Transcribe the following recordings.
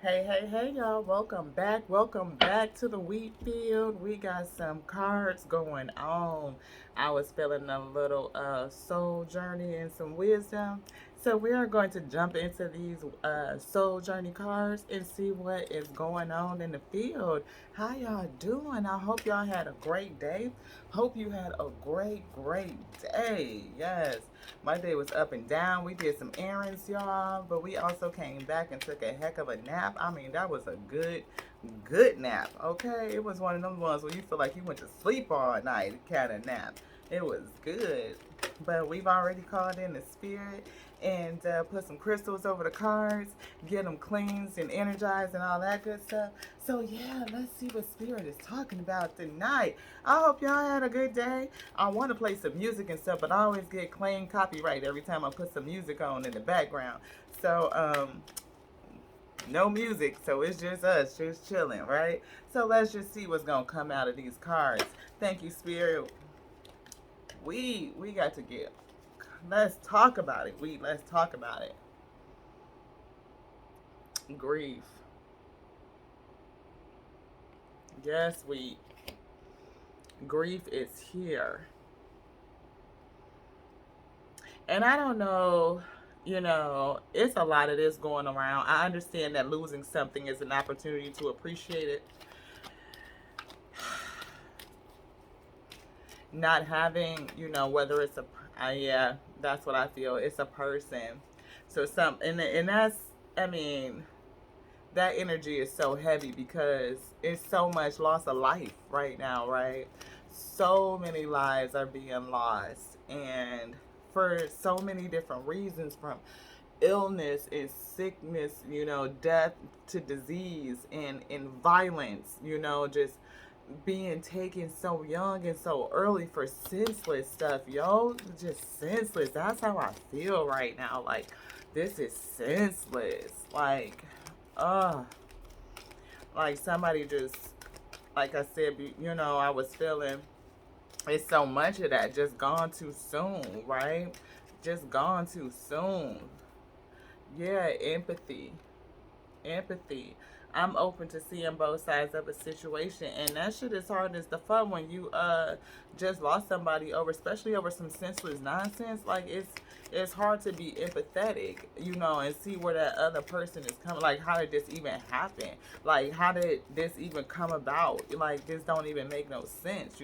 Hey, y'all. Welcome back. Welcome back to the wheat field. We got some cards going on. I was feeling a little soul journey and some wisdom. So we are going to jump into these soul journey cards and see what is going on in the field. How y'all doing? I hope y'all had a great day. Hope you had a great day. Yes. My day was up and down. We did some errands, y'all, but we also came back and took a heck of a nap. I mean, that was a good nap, okay? It was one of them ones where you feel like you went to sleep all night kind of nap. It was good. But we've already called in the spirit and put some crystals over the cards, get them cleansed and energized and all that good stuff. So, yeah, let's see what spirit is talking about tonight. I hope y'all had a good day. I want to play some music and stuff, but I always get claim copyright every time I put some music on in the background. So, no music, so it's just us, just chilling, right? So let's just see what's gonna come out of these cards. Thank you, Spirit. We got to get. Let's talk about it. Let's talk about it. Grief. Yes, we. Grief is here. And I don't know, it's a lot of this going around. I understand that losing something is an opportunity to appreciate it. Not having, whether it's yeah, that's what I feel. It's a person. So and that's, I mean, that energy is so heavy because it's so much loss of life right now, right? So many lives are being lost, and for so many different reasons, from illness and sickness, death to disease and violence, just being taken so young and so early for senseless stuff, yo. Just senseless. That's how I feel right now. Like, this is senseless. Uh, like somebody just, like I said, I was feeling it's so much of that just gone too soon, right? Just gone too soon. Yeah, empathy. I'm open to seeing both sides of a situation, and that shit is hard as the fun when you just lost somebody over, especially over some senseless nonsense. Like, it's hard to be empathetic, and see where that other person is coming. Like, how did this even happen? Like, how did this even come about? Like, this don't even make no sense.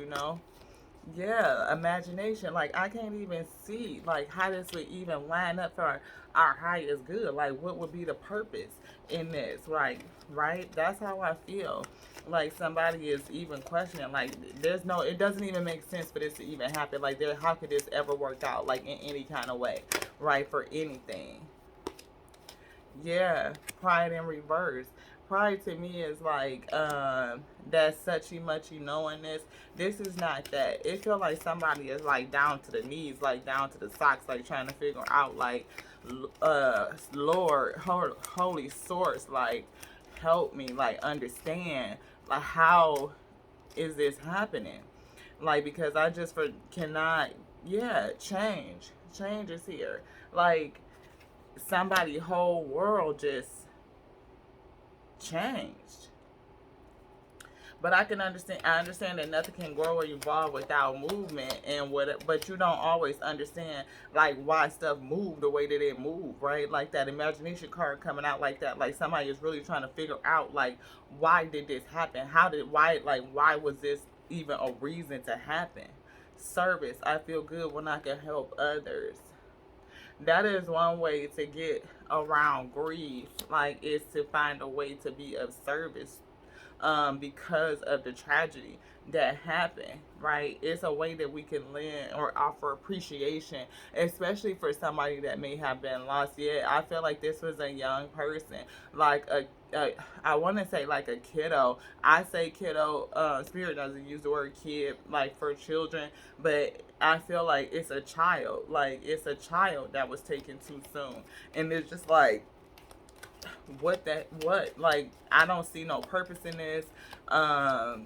Yeah, imagination. Like, I can't even see like how this would even line up for our highest good. Like, what would be the purpose in this? Right? That's how I feel. Like, somebody is even questioning. Like, there's no. It doesn't even make sense for this to even happen. Like, how could this ever work out? Like, in any kind of way, right? For anything. Yeah, pride in reverse. Pride to me is like that suchy muchy knowingness. This is not that. It feels like somebody is like down to the knees, like down to the socks, like trying to figure out like Lord, holy source, like help me, like understand, like how is this happening? Like, because I just cannot, yeah, change is here. Like, somebody whole world just changed. But I understand that nothing can grow or evolve without movement, and what, but you don't always understand like why stuff moved the way that it moved, right? Like that imagination card coming out like that, like somebody is really trying to figure out like why did this happen? Why was this even a reason to happen? Service. I feel good when I can help others. That is one way to get around grief, like, is to find a way to be of service, because of the tragedy that happened, right? It's a way that we can lend or offer appreciation, especially for somebody that may have been lost. Yeah, I feel like this was a young person, like I want to say like a kiddo. I say kiddo. Spirit doesn't use the word kid like for children, but I feel like it's a child. Like, it's a child that was taken too soon, and it's just like, what, like, I don't see no purpose in this. I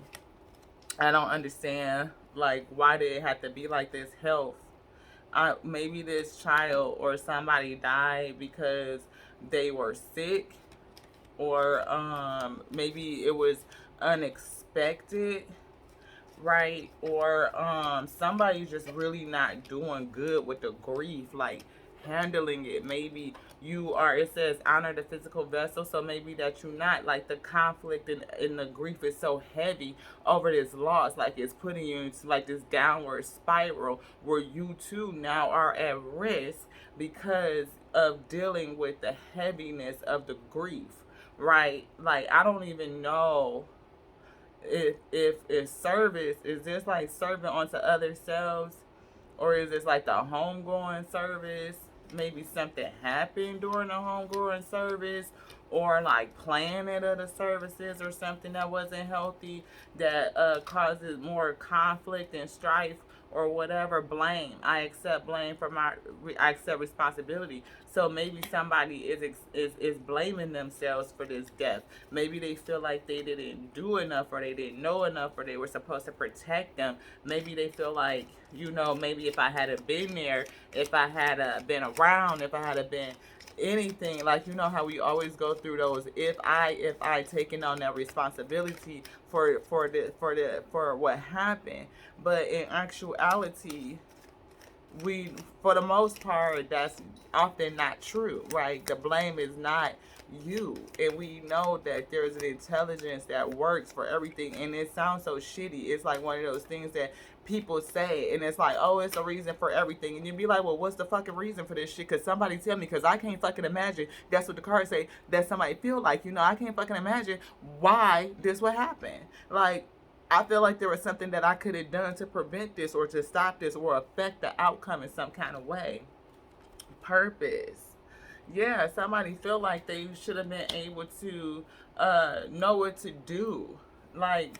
don't understand like why did it have to be like this. Health. Maybe this child or somebody died because they were sick, or maybe it was unexpected, right? Or somebody's just really not doing good with the grief, like handling it. Maybe you are, it says honor the physical vessel, so maybe that you're not, like the conflict and the grief is so heavy over this loss, like it's putting you into like this downward spiral where you too now are at risk because of dealing with the heaviness of the grief, right? Like I don't even know if service is this like serving onto other selves, or is this like the homegoing service? Maybe something happened during the homegoing service, or like planning of the services, or something that wasn't healthy that causes more conflict and strife or whatever. Blame. I accept blame for my. I accept responsibility. So maybe somebody is blaming themselves for this death. Maybe they feel like they didn't do enough, or they didn't know enough, or they were supposed to protect them. Maybe they feel like, maybe if I had been there, if I had been around, if I had been anything, like how we always go through those if I taking on that responsibility for what happened. But in actuality, we, for the most part, that's often not true, right? The blame is not you, and we know that there's an intelligence that works for everything. And it sounds so shitty. It's like one of those things that people say, and it's like, oh, it's a reason for everything, and you'd be like, well, what's the fucking reason for this shit? Because somebody tell me, because I can't fucking imagine. That's what the cards say, that somebody feel like, I can't fucking imagine why this would happen. Like, I feel like there was something that I could have done to prevent this, or to stop this, or affect the outcome in some kind of way. Purpose. Yeah, somebody feel like they should have been able to know what to do. Like,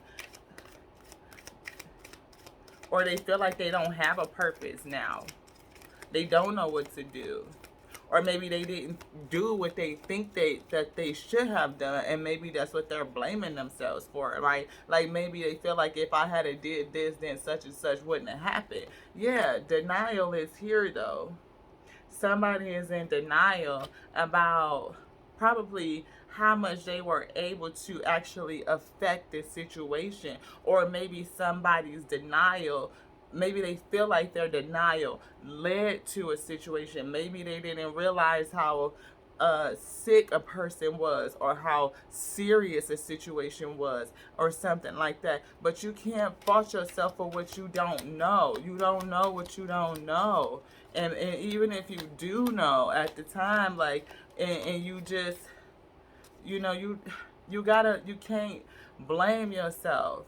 or they feel like they don't have a purpose now. They don't know what to do. Or maybe they didn't do what they think that they should have done, and maybe that's what they're blaming themselves for, right? Like maybe they feel like if I had a did this, then such and such wouldn't have happened. Yeah, denial is here though. Somebody is in denial about probably how much they were able to actually affect this situation, or maybe somebody's denial, maybe they feel like their denial led to a situation. Maybe they didn't realize how sick a person was, or how serious a situation was, or something like that. But you can't fault yourself for what you don't know. You don't know what you don't know. And even if you do know at the time, like, and you just, you can't blame yourself.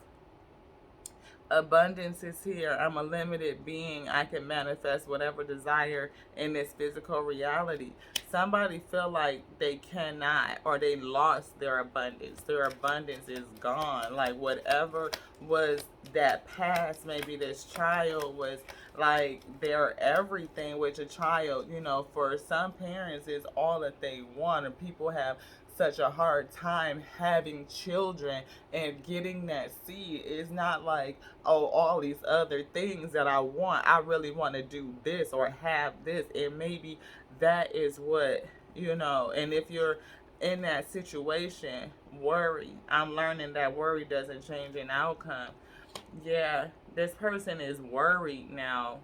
Abundance is here. I'm a limited being. I can manifest whatever desire in this physical reality. Somebody feel like they cannot, or they lost their abundance. Their abundance is gone. Like whatever was that past, maybe this child was like their everything, which a child, for some parents is all that they want, and people have such a hard time having children and getting that seed. It's not like, oh, all these other things that I want, I really want to do this or have this. And maybe that is what, and if you're in that situation, worry. I'm learning that worry doesn't change an outcome. Yeah, this person is worried now,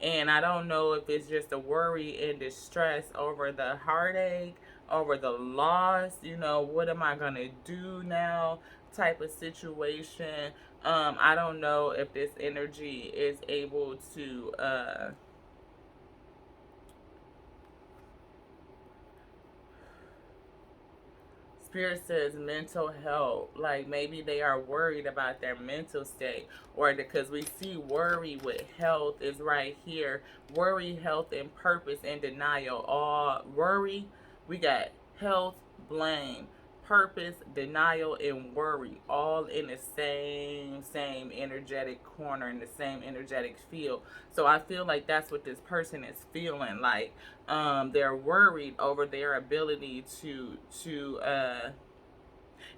and I don't know if it's just a worry and distress over the heartache, over the loss, what am I going to do now type of situation. I don't know if this energy is able to Spirit says mental health. Like maybe they are worried about their mental state, or because we see worry with health is right here. Worry, health, and purpose and denial. All worry, we got health, blame, purpose, denial, and worry, all in the same energetic corner, in the same energetic field. So I feel like that's what this person is feeling like. They're worried over their ability to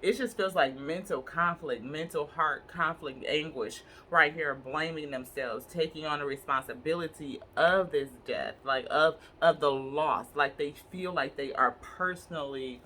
it just feels like mental conflict, mental heart conflict, anguish right here, blaming themselves, taking on the responsibility of this death, like of the loss. Like they feel like they are personally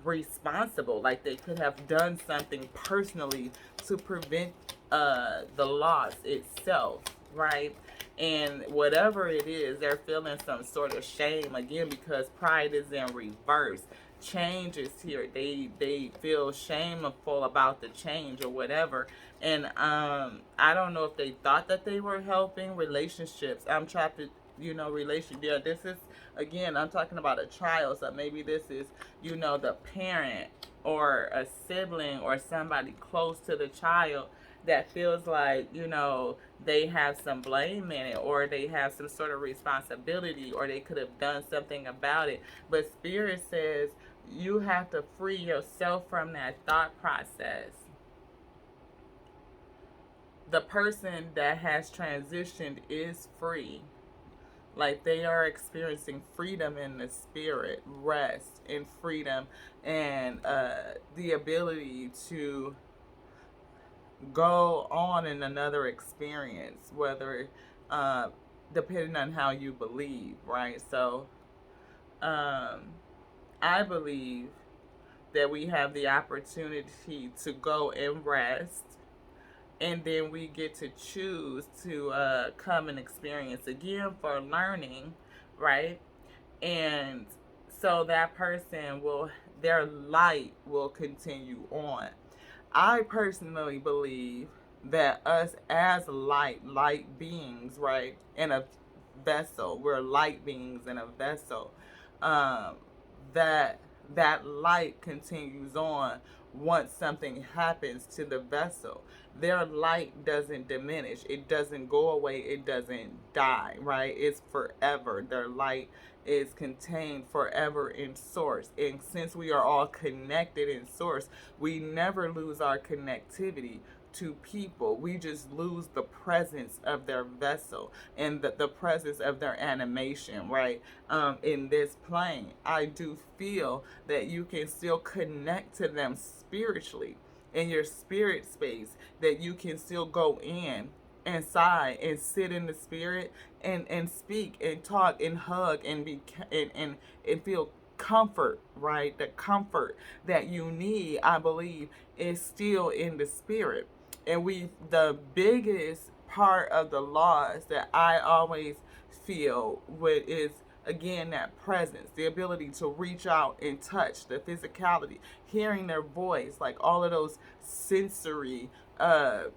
responsible, like they could have done something personally to prevent the loss itself, right? And whatever it is, they're feeling some sort of shame again because pride is in reverse. Change is here. They feel shameful about the change or whatever. And I don't know if they thought that they were helping relationships. I'm trapped in, relation. Yeah, this is again, I'm talking about a child. So maybe this is, the parent or a sibling or somebody close to the child that feels like, they have some blame in it, or they have some sort of responsibility, or they could have done something about it. But Spirit says you have to free yourself from that thought process. The person that has transitioned is free. Like they are experiencing freedom in the spirit, rest and freedom, and the ability to go on in another experience, whether uh, depending on how you believe, right? So um, I believe that we have the opportunity to go and rest, and then we get to choose to come and experience again for learning, right? And so that person will, their light will continue on. I personally believe that us as light beings, right, in a vessel, we're light beings in a vessel. Um, that that light continues on once something happens to the vessel. Their light doesn't diminish. It doesn't go away. It doesn't die, right? It's forever. Their light is contained forever in source. And since we are all connected in source, we never lose our connectivity to people. We just lose the presence of their vessel and the presence of their animation, right? In this plane, I do feel that you can still connect to them spiritually in your spirit space, that you can still go inside and sit in the spirit and speak and talk and hug and be and feel comfort, right? The comfort that you need, I believe, is still in the spirit. And the biggest part of the loss that I always feel with is again that presence, the ability to reach out and touch, the physicality, hearing their voice, like all of those sensory our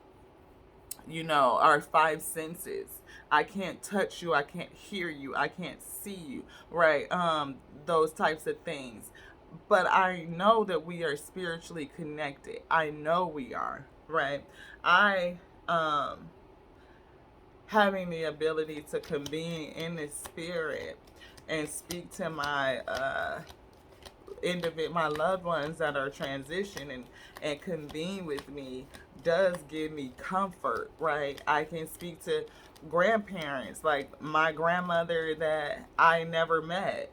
five senses. I can't touch you, I can't hear you, I can't see you, right? Those types of things. But I know that we are spiritually connected. I know we are, right? I having the ability to convene in the spirit and speak to my my loved ones that are transitioning and convene with me does give me comfort, right? I can speak to grandparents, like my grandmother that I never met,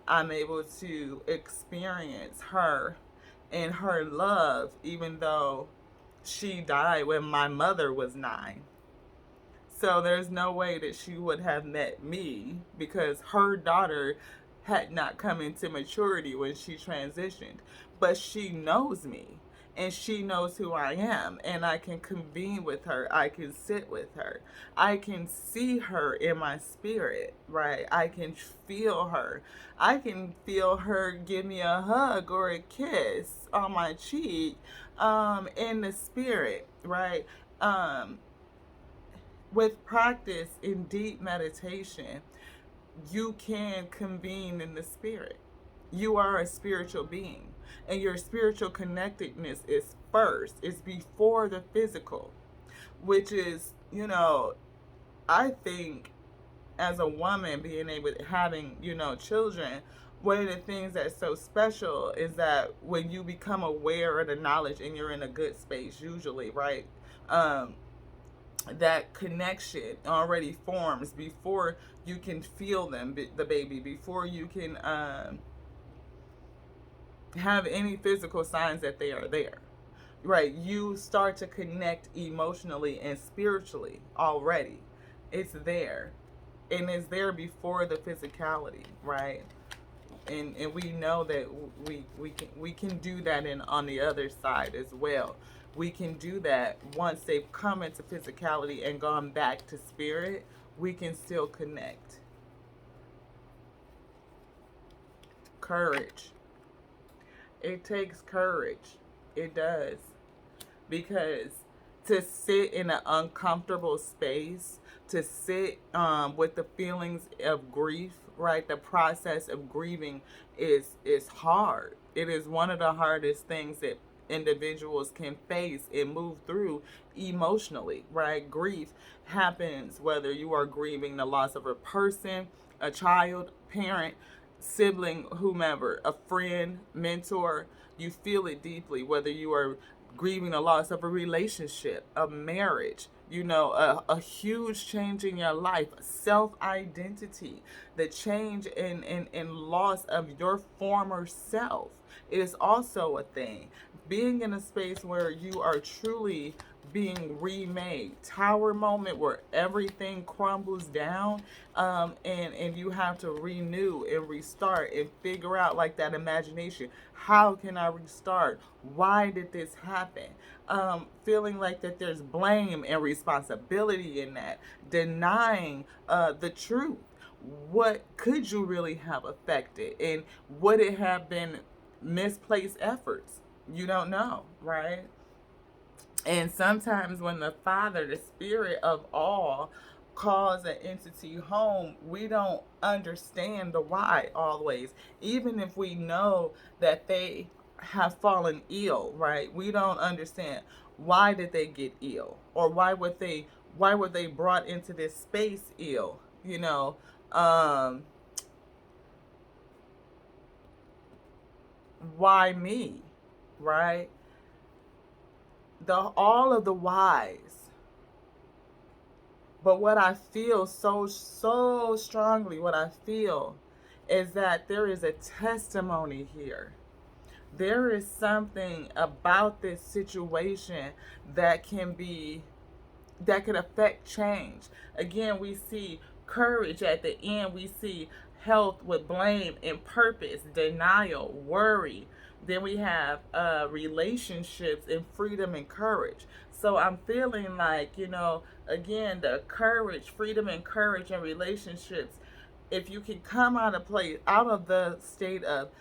I'm able to experience her and her love, even though she died when my mother was 9. So there's no way that she would have met me because her daughter had not come into maturity when she transitioned. But she knows me and she knows who I am, and I can convene with her. I can sit with her. I can see her in my spirit, right? I can feel her. I can feel her give me a hug or a kiss on my cheek in the spirit, right? Um, with practice in deep meditation, you can convene in the spirit. You are a spiritual being, and your spiritual connectedness is first, it's before the physical, which is, I think as a woman being able to having, children, one of the things that's so special is that when you become aware of the knowledge and you're in a good space, usually, right? Um, that connection already forms before you can feel them, the baby, before you can have any physical signs that they are there, right? You start to connect emotionally and spiritually already. It's there, and it's there before the physicality, right? and we know that we can do that in on the other side as well. We can do that once they've come into physicality and gone back to spirit. We can still connect. Courage. It takes courage. It does. Because to sit in an uncomfortable space, to sit with the feelings of grief, right? The process of grieving is hard. It is one of the hardest things that individuals can face and move through emotionally, right? Grief happens whether you are grieving the loss of a person, a child, parent, sibling, whomever, a friend, mentor. You feel it deeply, whether you are grieving the loss of a relationship, a marriage, a huge change in your life, self identity, the change in loss of your former self is also a thing. Being in a space where you are truly being remade, tower moment where everything crumbles down, and you have to renew and restart and figure out, like, that imagination, how can I restart, why did this happen, feeling like that there's blame and responsibility in that, denying the truth. What could you really have affected, and would it have been misplaced efforts? You don't know, right? And sometimes when the Father, the Spirit of all, calls an entity home, we don't understand the why always. Even if we know that they have fallen ill, right? We don't understand why did they get ill, or why were they brought into this space ill, um why me, right? The all of the whys. But what I feel so strongly, what I feel is that there is a testimony here. There is something about this situation that can be that could affect change. Again, we see courage at the end. We see health with blame and purpose, denial, worry. Then we have relationships and freedom and courage. So I'm feeling like, again, the courage, freedom and courage in relationships, if you can come out of place, out of the state of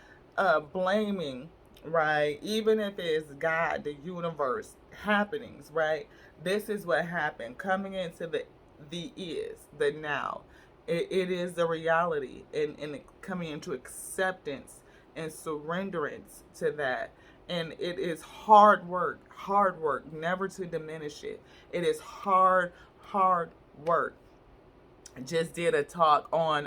blaming, right? Even if it's God, the universe, happenings, right? This is what happened. Coming into the is, the now. It is the reality, and coming into acceptance and surrenderance to that. And it is hard work, never to diminish it. It is hard work. Just did a talk on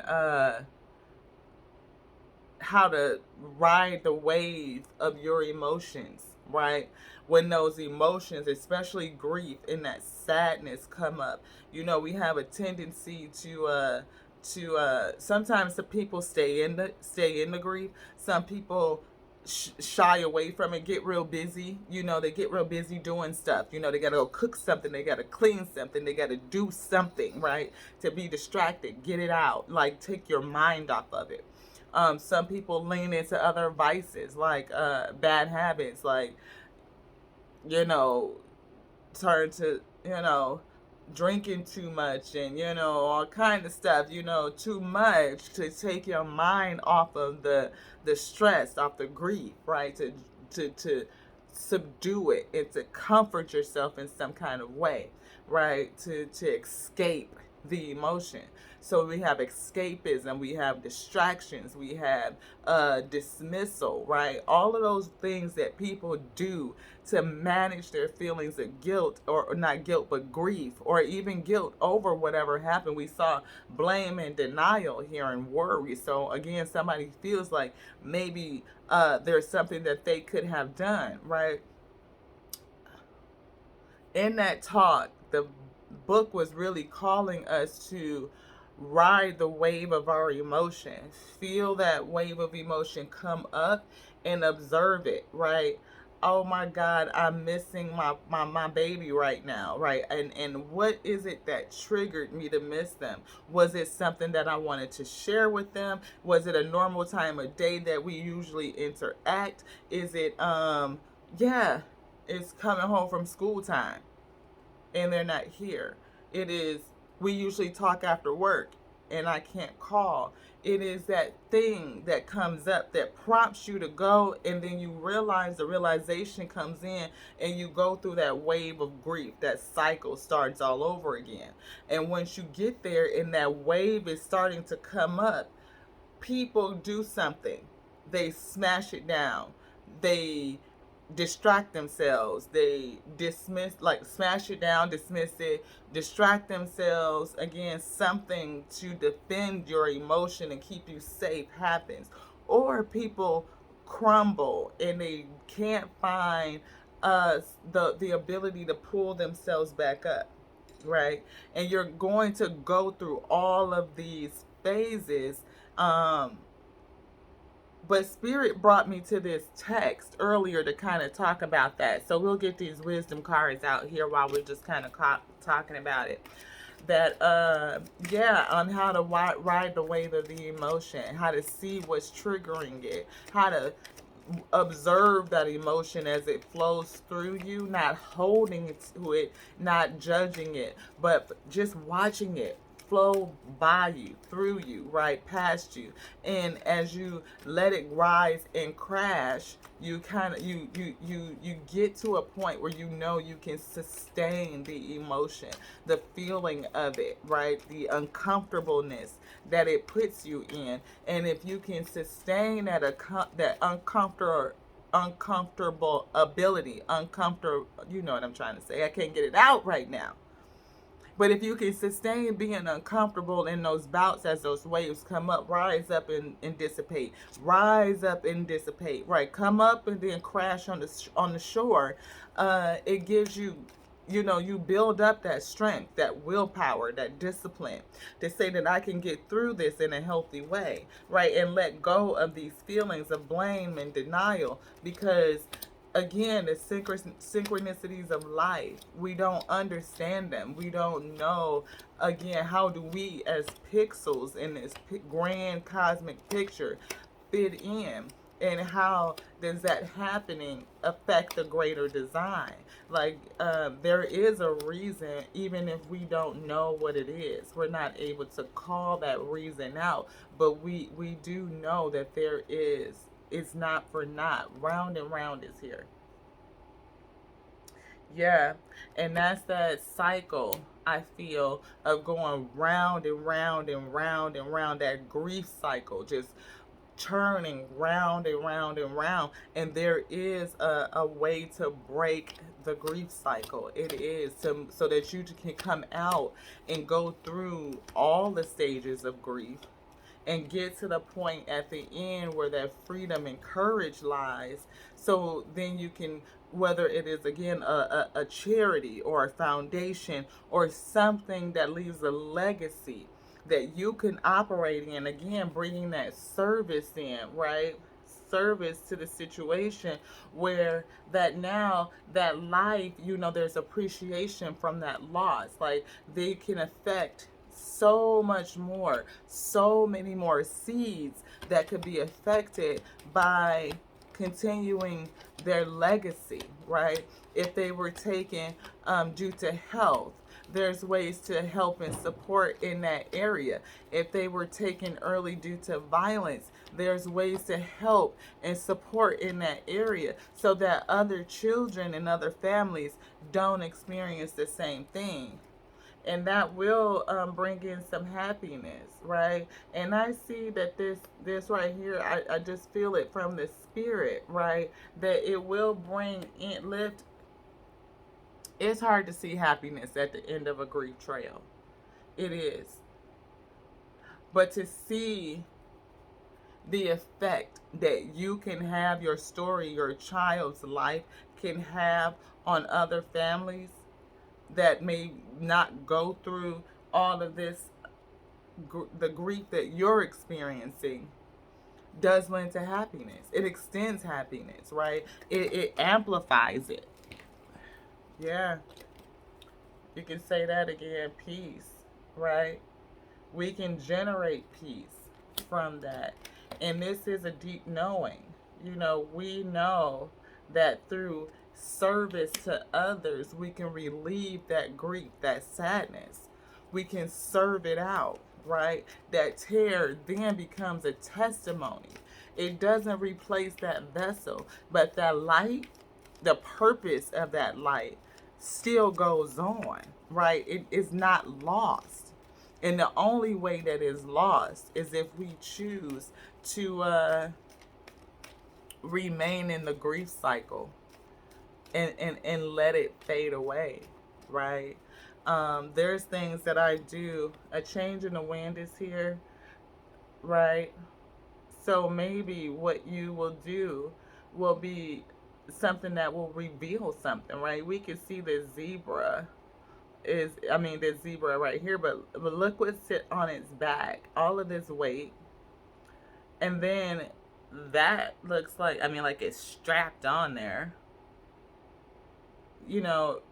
how to ride the wave of your emotions, right? When those emotions, especially grief and that sadness, come up, we have a tendency to sometimes the people stay in the grief. Some people shy away from it, get real busy. They get real busy doing stuff. They got to go cook something, they got to clean something, they got to do something, right? To be distracted, get it out, like, take your mind off of it. Some people lean into other vices, like bad habits, like, you know, turn to, drinking too much, and, all kind of stuff, too much to take your mind off of the stress, off the grief, right? To subdue it and to comfort yourself in some kind of way, right? To escape the emotion. So we have escapism, we have distractions, we have dismissal, right? All of those things that people do to manage their feelings of guilt, or not guilt, but grief, or even guilt over whatever happened. We saw blame and denial here, and worry. So again, somebody feels like maybe there's something that they could have done, right? In that talk, the book was really calling us to ride the wave of our emotion, feel that wave of emotion come up and observe it, right? oh my God, I'm missing my baby right now, right? And what is it that triggered me to miss them? Was it something that I wanted to share with them? Was it a normal time of day that we usually interact? Is it yeah, it's coming home from school time and they're not here. It is, we usually talk after work and I can't call. It is that thing that comes up that prompts you to go, and then you realize, the realization comes in, and you go through that wave of grief. That cycle starts all over again. And once you get there and that wave is starting to come up, people do something. They smash it down. They distract themselves. They dismiss, like smash it down, dismiss it, distract themselves. Again, something to defend your emotion and keep you safe happens. Or people crumble and they can't find the ability to pull themselves back up, right? And you're going to go through all of these phases. um but Spirit brought me to this text earlier to kind of talk about that. So we'll get these wisdom cards out here while we're just kind of talking about it. That, yeah, on how to ride the wave of the emotion, how to see what's triggering it, how to observe that emotion as it flows through you, not holding it to it, not judging it, but just watching it flow by you, through you, right past you. And as you let it rise and crash, you kind of you get to a point where you know you can sustain the emotion, the feeling of it, right? The uncomfortableness that it puts you in. And if you can sustain that uncomfortable ability, uncomfortable, you know what I'm trying to say, I can't get it out right now. But if you can sustain being uncomfortable in those bouts as those waves come up, rise up and dissipate, rise up and dissipate, right? Come up and then crash on the shore. It gives you, you know, you build up that strength, that willpower, that discipline to say that I can get through this in a healthy way, right? And let go of these feelings of blame and denial, because again, the synchronicities of life, we don't understand them. We don't know, again, how do we as pixels in this grand cosmic picture fit in, and how does that happening affect the greater design? Like, there is a reason, even if we don't know what it is, we're not able to call that reason out, but we do know that there is. It's not for naught. Round and round is here. Yeah, and that's that cycle, I feel, of going round and round and round and round, that grief cycle, just turning round and round and round. And there is a way to break the grief cycle. It is to, so that you can come out and go through all the stages of grief and get to the point at the end where that freedom and courage lies. So then you can, whether it is again a charity or a foundation or something that leaves a legacy that you can operate in, again bringing that service in, right? Service to the situation, where that now that life, you know, there's appreciation from that loss. Like, they can affect so much more, so many more seeds that could be affected by continuing their legacy, right? If they were taken due to health, there's ways to help and support in that area. If they were taken early due to violence, there's ways to help and support in that area so that other children and other families don't experience the same thing. And that will bring in some happiness, right? And I see that this right here, I just feel it from the spirit, right? That it will bring in, lift. It's hard to see happiness at the end of a grief trail. It is. But to see the effect that you can have, your story, your child's life can have on other families that may not go through all of this, the grief that you're experiencing, does lend to happiness. It extends happiness, right? It amplifies it. Yeah, you can say that again, peace, right? We can generate peace from that. And this is a deep knowing. We know that through service to others, we can relieve that grief, that sadness. We can serve it out, right? That tear then becomes a testimony. It doesn't replace that vessel, but that light, the purpose of that light still goes on, right? It is not lost. And the only way that is lost is if we choose to remain in the grief cycle and let it fade away, right? There's things that I do. A change in the wind is here, right? So maybe what you will do will be something that will reveal something, right? We can see the zebra is, I mean, the zebra right here, but look what's sit on its back. All of this weight, and then that looks like, I mean, like it's strapped on there.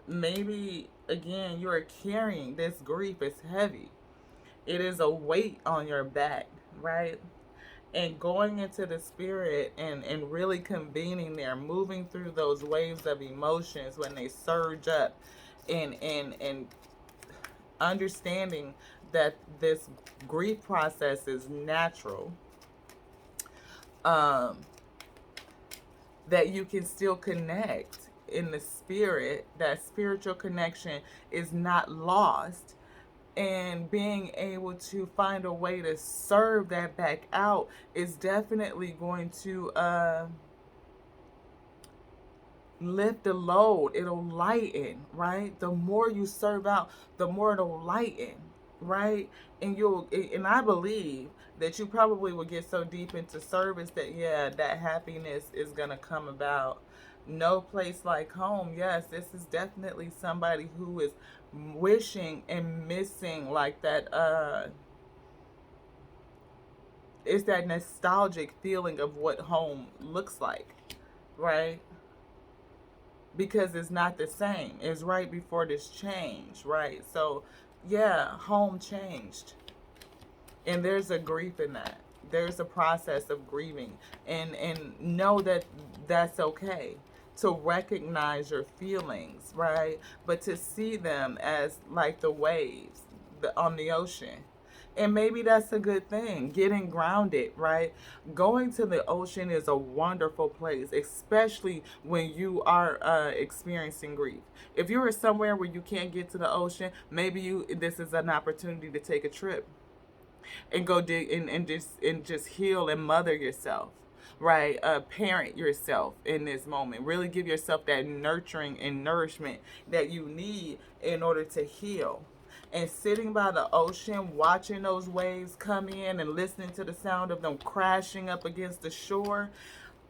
Maybe again you are carrying this grief. It's heavy. It is a weight on your back, right? And going into the spirit and really convening there, moving through those waves of emotions when they surge up, and understanding that this grief process is natural, um, that you can still connect in the spirit, that spiritual connection is not lost, and being able to find a way to serve that back out is definitely going to lift the load. It'll lighten, right? The more you serve out, the more it'll lighten, right? And I believe that you probably will get so deep into service that, yeah, that happiness is going to come about. No place like home. Yes, this is definitely somebody who is wishing and missing, like that it's that nostalgic feeling of what home looks like, right? Because it's not the same. It's right before this change, right? So, yeah, home changed. And there's a grief in that. There's a process of grieving, and know that that's okay. To recognize your feelings, right? But to see them as like the waves on the ocean. And maybe that's a good thing, getting grounded, right? Going to the ocean is a wonderful place, especially when you are experiencing grief. If you're somewhere where you can't get to the ocean, maybe this is an opportunity to take a trip and go dig and just heal and mother yourself, right? Parent yourself in this moment. Really give yourself that nurturing and nourishment that you need in order to heal. And sitting by the ocean, watching those waves come in and listening to the sound of them crashing up against the shore,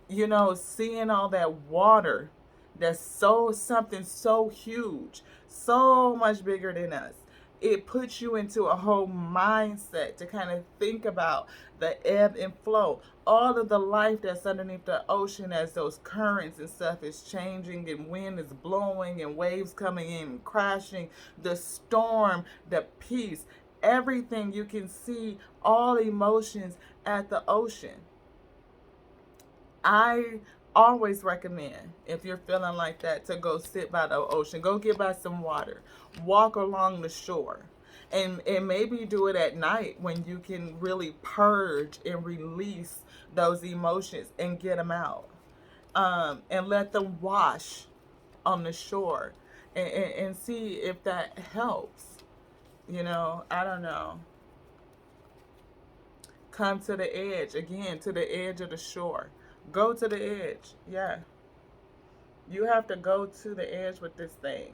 seeing all that water that's so something so huge, so much bigger than us. It puts you into a whole mindset to kind of think about the ebb and flow, all of the life that's underneath the ocean as those currents and stuff is changing and wind is blowing and waves coming in and crashing, the storm, the peace, everything. You can see all emotions at the ocean. I always recommend, if you're feeling like that, to go sit by the ocean. Go get by some water. Walk along the shore. And maybe do it at night when you can really purge and release those emotions and get them out. And let them wash on the shore, and see if that helps. I don't know. Come to the edge, again, to the edge of the shore. Go to the edge. Yeah. You have to go to the edge with this thing.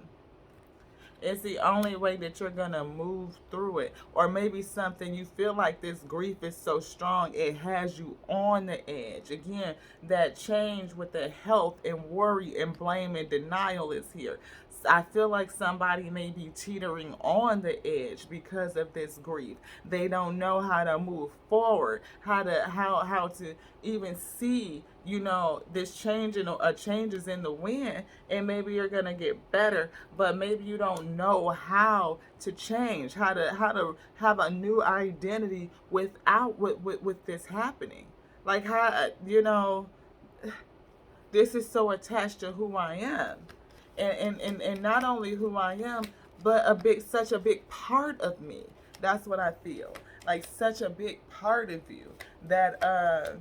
It's the only way that you're going to move through it. Or maybe something you feel like this grief is so strong, it has you on the edge. Again, that change with the health and worry and blame and denial is here. I feel like somebody may be teetering on the edge because of this grief. They don't know how to move forward, how to even see, this changes in the wind, and maybe you're gonna get better, but maybe you don't know how to change, how to have a new identity without with this happening. Like how this is so attached to who I am. And not only who I am, but such a big part of me. That's what I feel. Like such a big part of you that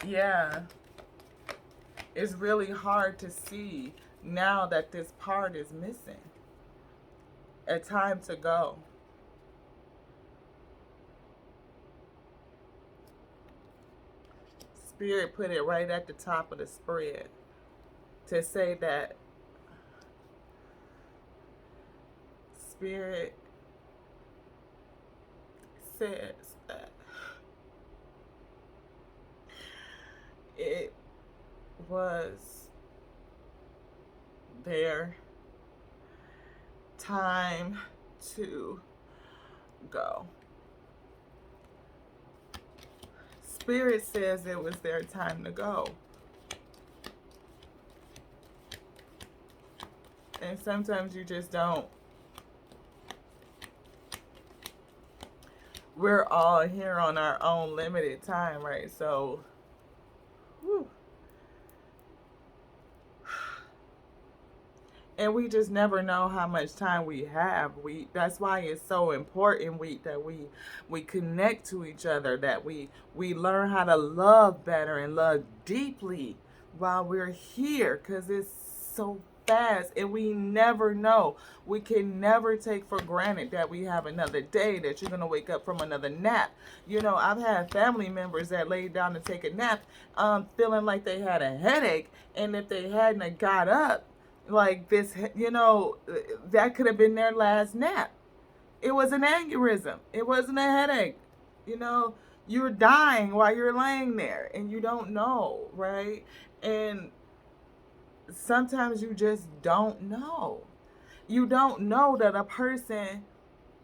yeah, it's really hard to see now that this part is missing. A time to go. Spirit put it right at the top of the spread to say that Spirit says that it was their time to go. Spirit says it was their time to go. And sometimes you just don't. We're all here on our own limited time, right? So, whew. And we just never know how much time we have. That's why it's so important that we connect to each other, that we learn how to love better and love deeply while we're here, because it's so fast and we never know. We can never take for granted that we have another day, that you're going to wake up from another nap. I've had family members that laid down to take a nap feeling like they had a headache, and if they hadn't got up like this, that could have been their last nap. It was an aneurysm. It wasn't a headache. You're dying while you're laying there and you don't know, right? And sometimes you just don't know. You don't know that a person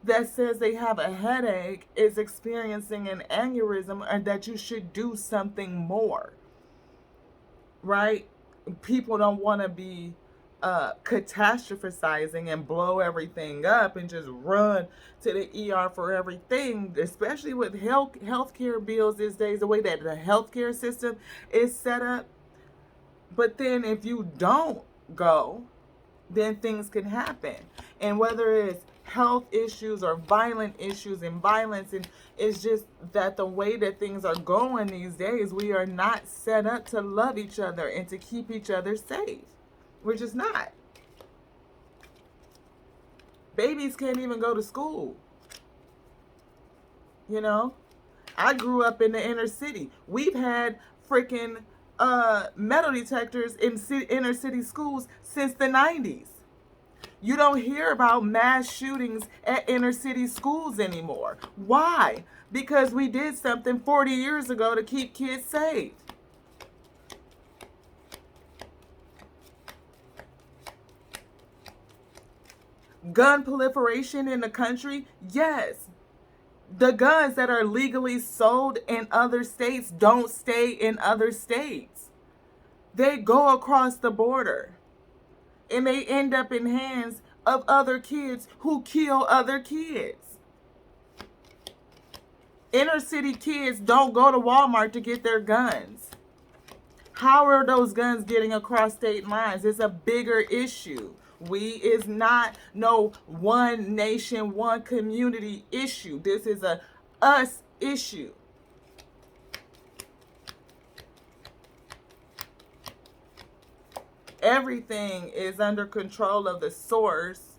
that says they have a headache is experiencing an aneurysm, and that you should do something more, right? People don't want to be catastrophizing and blow everything up and just run to the ER for everything, especially with healthcare bills these days, the way that the healthcare system is set up. But then if you don't go, then things can happen. And whether it's health issues or violent issues and violence, and it's just that the way that things are going these days, we are not set up to love each other and to keep each other safe. We're just not. Babies can't even go to school. I grew up in the inner city. We've had freaking metal detectors in inner city schools since the 90s. You don't hear about mass shootings at inner city schools anymore. Why? Because we did something 40 years ago to keep kids safe. Gun proliferation in the country? Yes. The guns that are legally sold in other states don't stay in other states. They go across the border. And they end up in hands of other kids who kill other kids. Inner city kids don't go to Walmart to get their guns. How are those guns getting across state lines? It's a bigger issue. We is not no one nation, one community issue. This is a us issue. Everything is under control of the source.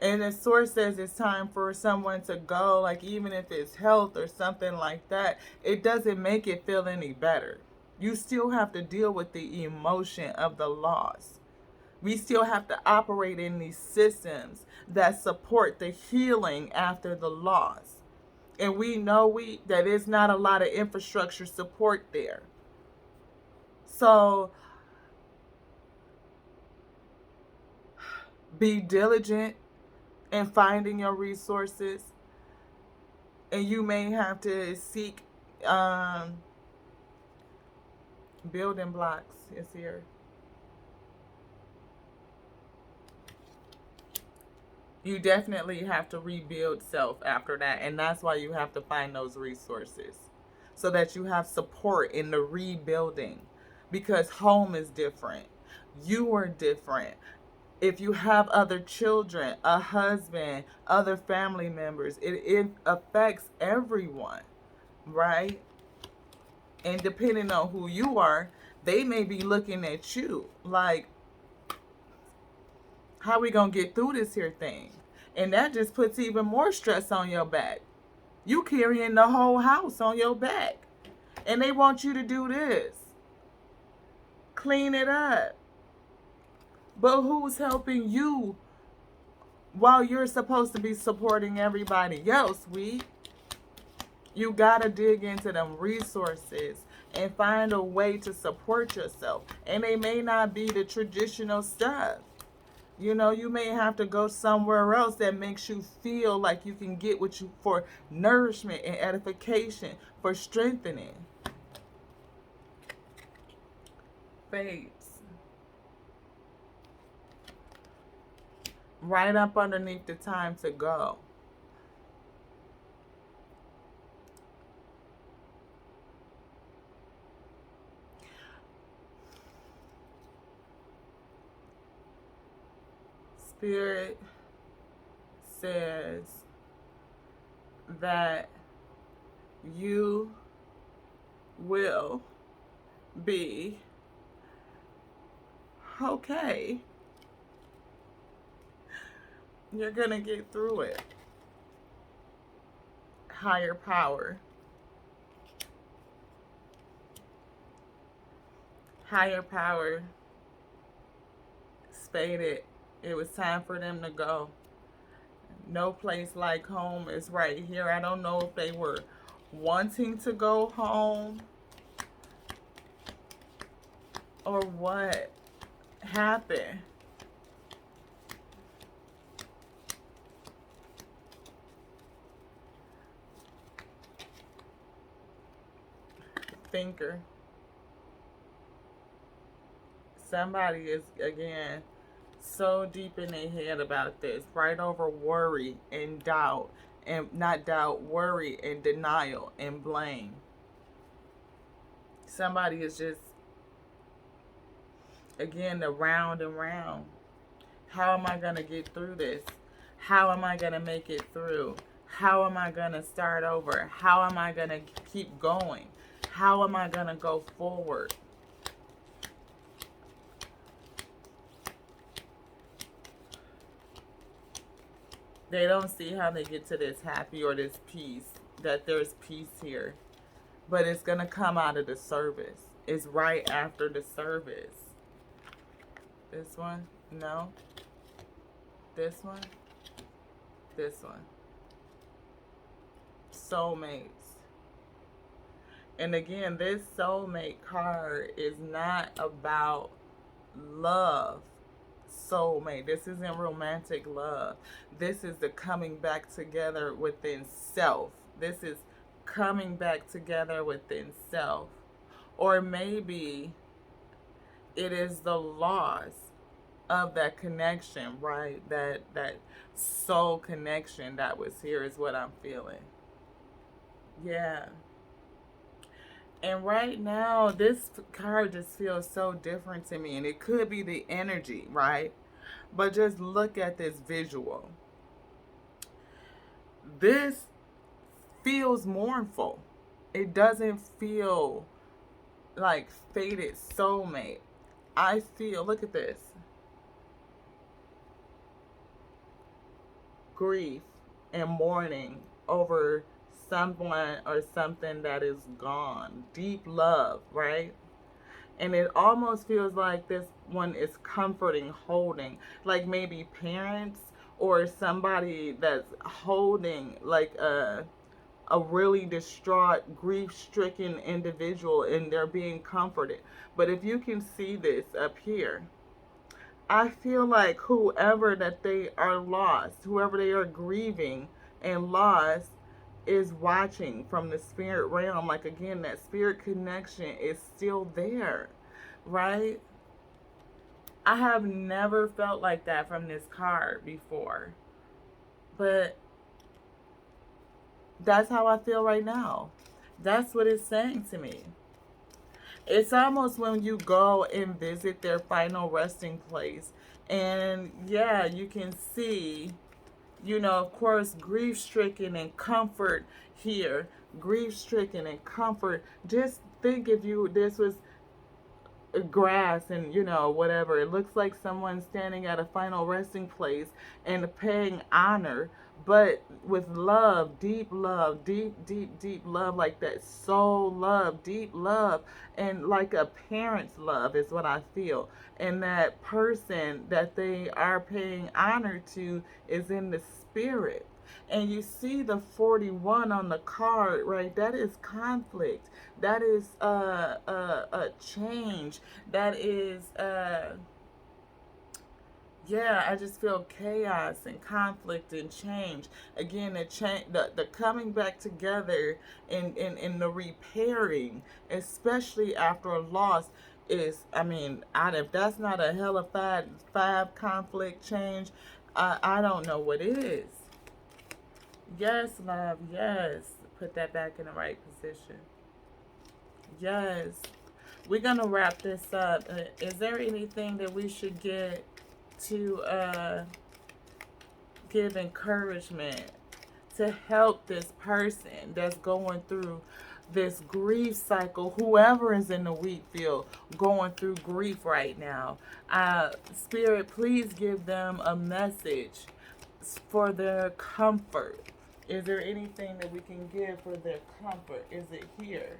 And the source says it's time for someone to go, like even if it's health or something like that, it doesn't make it feel any better. You still have to deal with the emotion of the loss. We still have to operate in these systems that support the healing after the loss. And we know that there's not a lot of infrastructure support there. So be diligent in finding your resources, and you may have to seek um, building blocks is here. You definitely have to rebuild self after that, and that's why you have to find those resources so that you have support in the rebuilding, because home is different, you are different. If you have other children, a husband, other family members, it affects everyone, right? And depending on who you are, they may be looking at you like, how we gonna get through this here thing? And that just puts even more stress on your back. You carrying the whole house on your back. And they want you to do this. Clean it up. But who's helping you while you're supposed to be supporting everybody else, You gotta dig into them resources and find a way to support yourself. And they may not be the traditional stuff. You know, you may have to go somewhere else that makes you feel like you can get what you for nourishment and edification, for strengthening. Faiths. Right up underneath the time to go. Spirit says that you will be okay. You're going to get through it. Higher power. Higher power stated it was time for them to go. No place like home is right here. I don't know if they were wanting to go home or what happened. Thinker. Somebody is, again, so deep in their head about this, right over worry and doubt, and not doubt, worry and denial and blame. Somebody is just, again, the round and round. How am I going to get through this? How am I going to make it through? How am I going to start over? How am I going to keep going? How am I going to go forward? They don't see how they get to this happy or this peace, that there's peace here. But it's going to come out of the service. It's right after the service. This one? No. This one? This one. Soulmates. And again, this soulmate card is not about love. Soulmate. This isn't romantic love. This is the coming back together within self. This is coming back together within self. Or maybe it is the loss of that connection, right? That soul connection that was here is what I'm feeling. Yeah. And right now, this card just feels so different to me. And it could be the energy, right? But just look at this visual. This feels mournful. It doesn't feel like fated soulmate. I feel, look at this. Grief and mourning over someone or something that is gone. Deep love, right? And it almost feels like this one is comforting, holding, like maybe parents or somebody that's holding like a really distraught, grief-stricken individual, and they're being comforted. But if you can see this up here, I feel like whoever that they are lost, whoever they are grieving and lost, is watching from the spirit realm. Like, again, that spirit connection is still there, right? I have never felt like that from this card before, but that's how I feel right now. That's what it's saying to me. It's almost when you go and visit their final resting place, and yeah, you can see, of course, grief stricken and comfort here. Grief stricken and comfort. Just think if this was grass and whatever, it looks like someone standing at a final resting place and paying honor, but with love, deep love, like that soul love, deep love, and like a parent's love is what I feel. And that person that they are paying honor to is in the spirit. And you see the 41 on the card, right? That is conflict. That is a change. That is yeah, I just feel chaos and conflict and change. Again, the coming back together and the repairing, especially after a loss, is, I mean, if that's not a hell of five conflict change, I don't know what is. Yes, love, yes. Put that back in the right position. Yes. We're going to wrap this up. Is there anything that we should get to give encouragement to help this person that's going through this grief cycle, whoever is in the wheat field going through grief right now? Spirit, please give them a message for their comfort. Is there anything that we can give for their comfort? Is it here?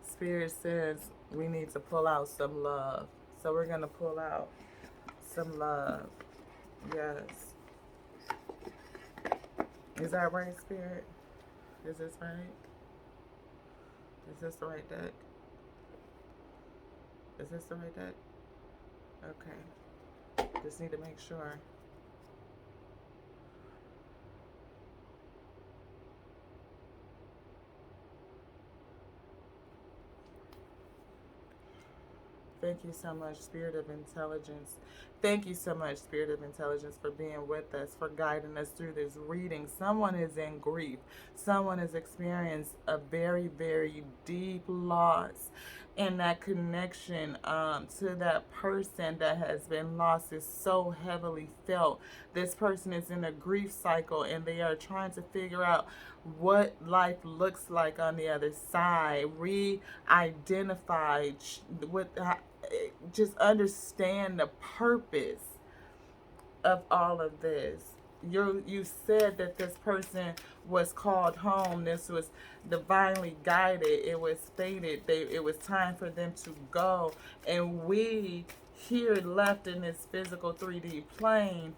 Spirit says we need to pull out some love. So we're going to pull out some love. Yes. Is that right, Spirit? Is this right? Is this the right deck? Is this the right deck? Okay. Just need to make sure. Thank you so much, Spirit of Intelligence. Thank you so much, Spirit of Intelligence, for being with us, for guiding us through this reading. Someone is in grief. Someone has experienced a very, very deep loss. And that connection to that person that has been lost is so heavily felt. This person is in a grief cycle and they are trying to figure out what life looks like on the other side, re-identify with, just understand the purpose of all of this. You said that this person was called home. This was divinely guided. It was fated. It was time for them to go. And we here left in this physical 3D plane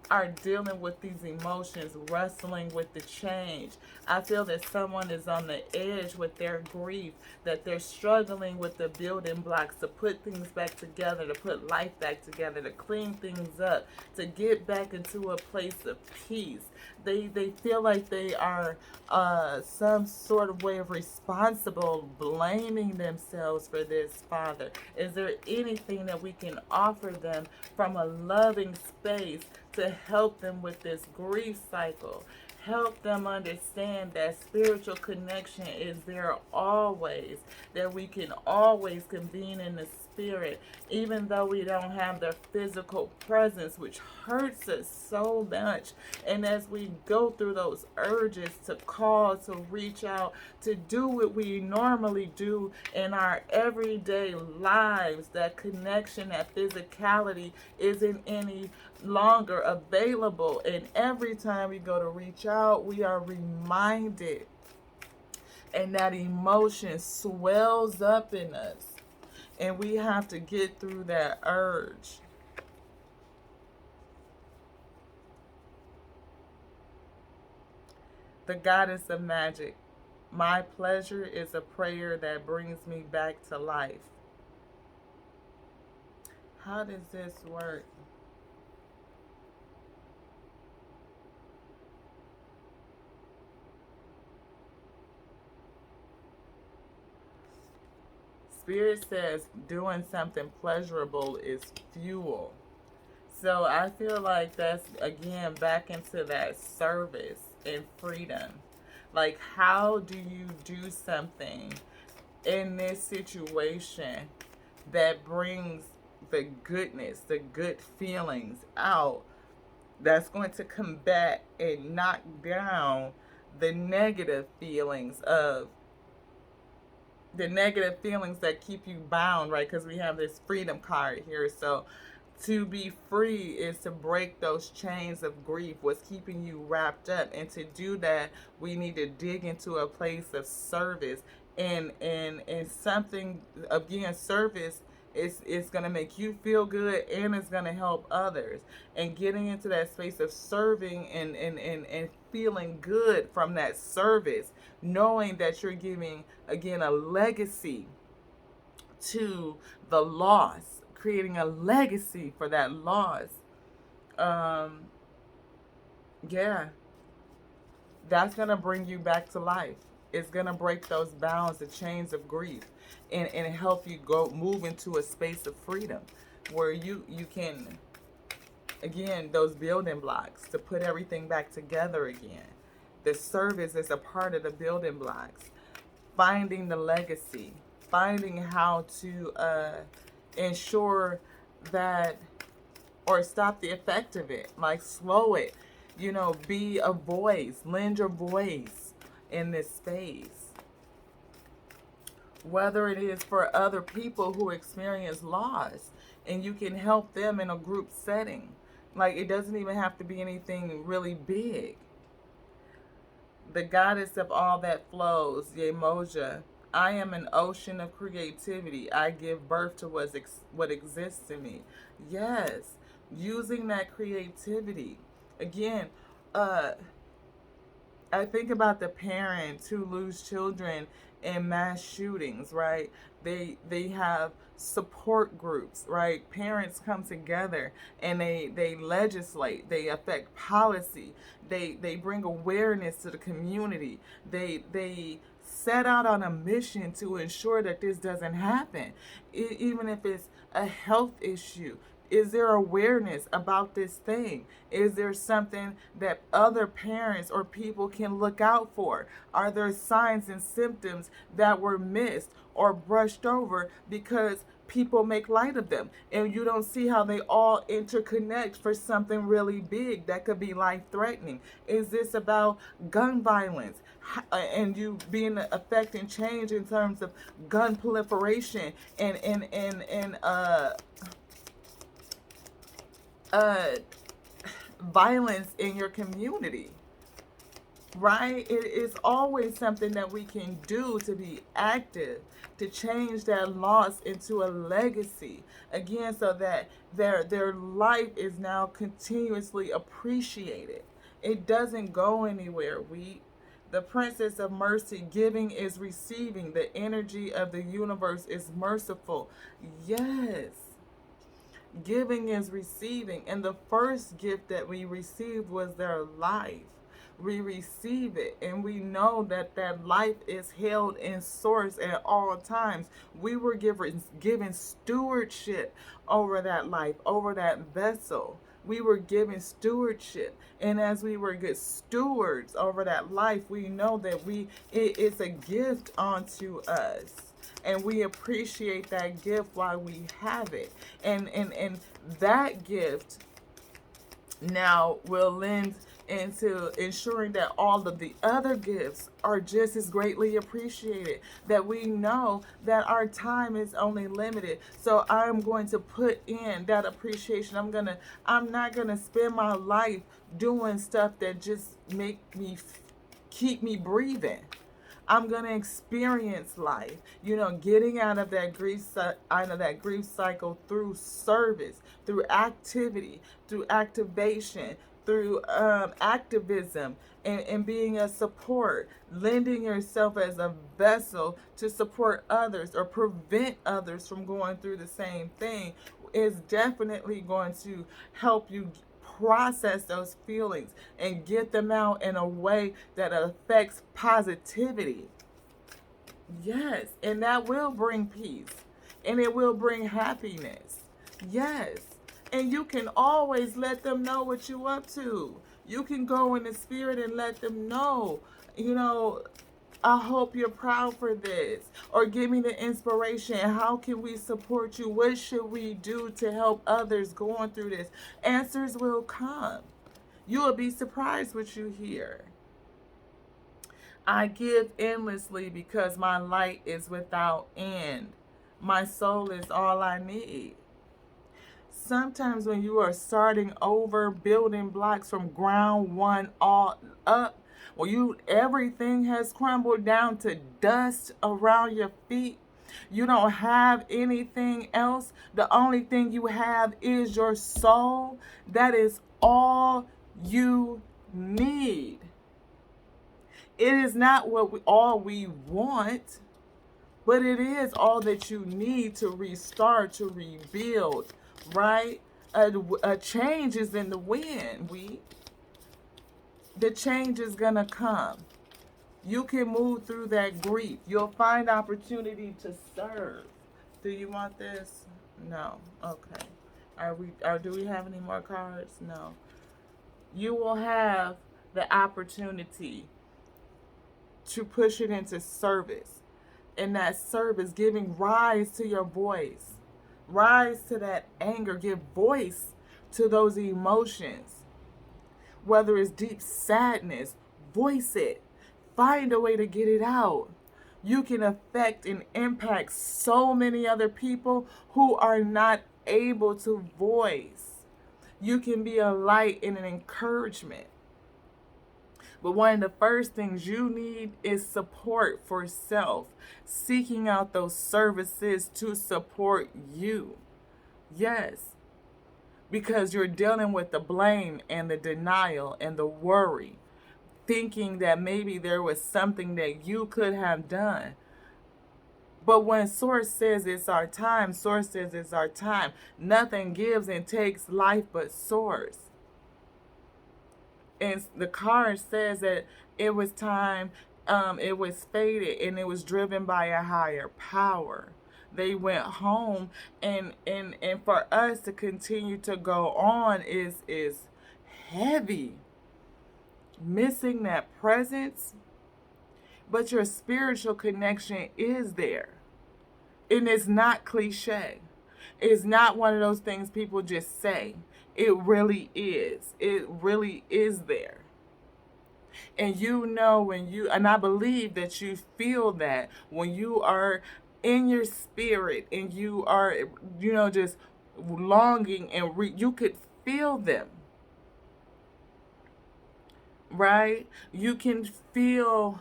are dealing with these emotions, wrestling with the change. I feel that someone is on the edge with their grief, that they're struggling with the building blocks to put things back together, to put life back together, to clean things up, to get back into a place of peace. They feel like they are some sort of way of responsible, blaming themselves for this, Father. Is there anything that we can offer them from a loving space to help them with this grief cycle? Help them understand that spiritual connection is there always, that we can always convene in the spirit, even though we don't have their physical presence, which hurts us so much. And as we go through those urges to call, to reach out, to do what we normally do in our everyday lives, that connection, that physicality isn't any longer available. And every time we go to reach out, we are reminded, and that emotion swells up in us, and we have to get through that urge. The goddess of magic. My pleasure is a prayer that brings me back to life. How does this work? Spirit says doing something pleasurable is fuel. So I feel like that's again back into that service and freedom. Like, how do you do something in this situation that brings the goodness, the good feelings out, that's going to combat and knock down the negative feelings of the negative feelings that keep you bound, right? Because we have this freedom card here. So to be free is to break those chains of grief, what's keeping you wrapped up. And to do that, we need to dig into a place of service. And something, again, service is going to make you feel good, and it's going to help others. And getting into that space of serving and feeling good from that service, knowing that you're giving, again, a legacy to the loss, creating a legacy for that loss. Um, yeah, that's going to bring you back to life. It's going to break those bounds, the chains of grief, and help you go move into a space of freedom where you can, again, those building blocks to put everything back together again. The service is a part of the building blocks. Finding the legacy, finding how to ensure that, or stop the effect of it, like slow it, be a voice, lend your voice in this space. Whether it is for other people who experience loss, and you can help them in a group setting. Like, it doesn't even have to be anything really big. The goddess of all that flows, Yemoja. I am an ocean of creativity. I give birth to what exists in me. Yes, using that creativity. Again, I think about the parents who lose children in mass shootings, right? They have support groups, right? Parents come together and they legislate, they affect policy, they bring awareness to the community. They set out on a mission to ensure that this doesn't happen. Even if it's a health issue, is there awareness about this thing? Is there something that other parents or people can look out for? Are there signs and symptoms that were missed or brushed over because people make light of them? And you don't see how they all interconnect for something really big that could be life-threatening. Is this about gun violence? And you being affecting change in terms of gun proliferation and violence in your community, right? It is always something that we can do to be active, to change that loss into a legacy, again, so that their life is now continuously appreciated. It doesn't go anywhere. The Princess of Mercy, giving is receiving. The energy of the universe is merciful. Yes. Giving is receiving. And the first gift that we received was their life. We receive it, and we know that that life is held in source at all times. We were given stewardship over that life, over that vessel. We were given stewardship, and as we were good stewards over that life, we know that it's a gift onto us. and we appreciate that gift while we have it. And that gift now will lend into ensuring that all of the other gifts are just as greatly appreciated, that we know that our time is only limited. So I'm going to put in that appreciation. I'm not going to spend my life doing stuff that just make me keep me breathing. I'm gonna experience life, getting out of that grief cycle through service, through activity, through activation, through activism, and being a support, lending yourself as a vessel to support others or prevent others from going through the same thing is definitely going to help you process those feelings and get them out in a way that affects positivity. Yes, and that will bring peace and it will bring happiness. Yes. And you can always let them know what you up to. You can go in the spirit and let them know, you know, I hope you're proud for this. Or give me the inspiration. How can we support you? What should we do to help others going through this? Answers will come. You will be surprised what you hear. I give endlessly because my light is without end. My soul is all I need. Sometimes when you are starting over, building blocks from ground one all up, when everything has crumbled down to dust around your feet, you don't have anything else. The only thing you have is your soul. That is all you need. It is not all we want, but it is all that you need to restart, to rebuild, right? A change is in the wind. The change is gonna come. You can move through that grief. You'll find opportunity to serve. Do you want this? No. Okay. Do we have any more cards? No. You will have the opportunity to push it into service. And that service, giving rise to your voice, rise to that anger, give voice to those emotions. Whether it's deep sadness, voice it. Find a way to get it out. You can affect and impact so many other people who are not able to voice. You can be a light and an encouragement. But one of the first things you need is support for self, seeking out those services to support you. Yes, because you're dealing with the blame and the denial and the worry, thinking that maybe there was something that you could have done. But when Source says it's our time, Source says it's our time. Nothing gives and takes life but Source. And the card says that it was time, it was fated, and it was driven by a higher power. They went home, and for us to continue to go on is heavy. Missing that presence, but your spiritual connection is there. And it's not cliche. It's not one of those things people just say. It really is. It really is there. And and I believe that you feel that when you are in your spirit and you are, just longing and you could feel them. Right? You can feel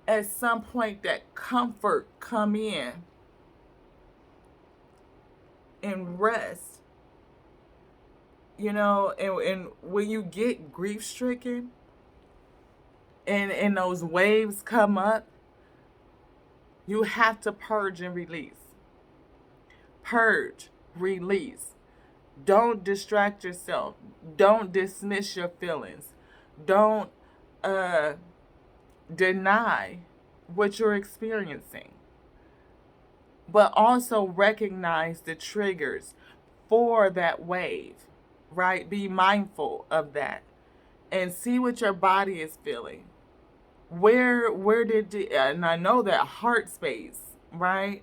at some point that comfort come in and rest. And when you get grief stricken and those waves come up, you have to purge and release. Purge, release. Don't distract yourself. Don't dismiss your feelings. Don't deny what you're experiencing. But also recognize the triggers for that wave. Right? Be mindful of that and see what your body is feeling. And I know that heart space, right?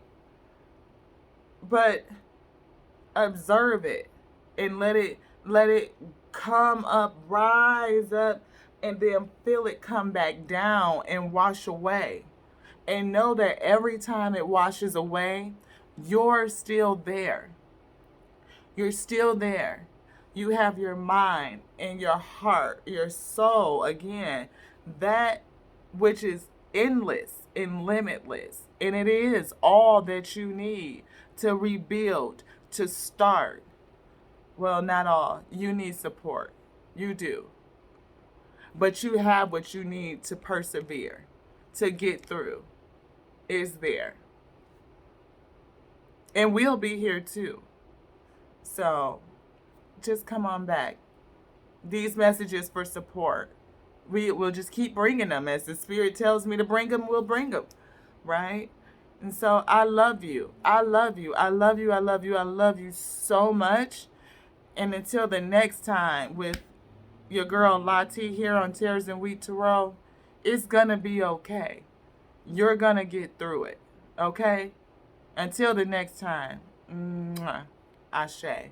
But observe it and let it come up, rise up, and then feel it come back down and wash away. And know that every time it washes away, you're still there. You're still there. You have your mind and your heart, your soul, again, that which is endless and limitless. And it is all that you need to rebuild, to start. Well, not all. You need support. You do. But you have what you need to persevere, to get through. Is there. And we'll be here too. So just come on back. These messages for support. We will just keep bringing them. As the Spirit tells me to bring them, we'll bring them. Right? And so I love you. I love you. I love you. I love you. I love you so much. And until the next time with your girl Lati here on Tears and Wheat Tarot, it's going to be okay. You're going to get through it. Okay? Until the next time. Mwah. Ashe.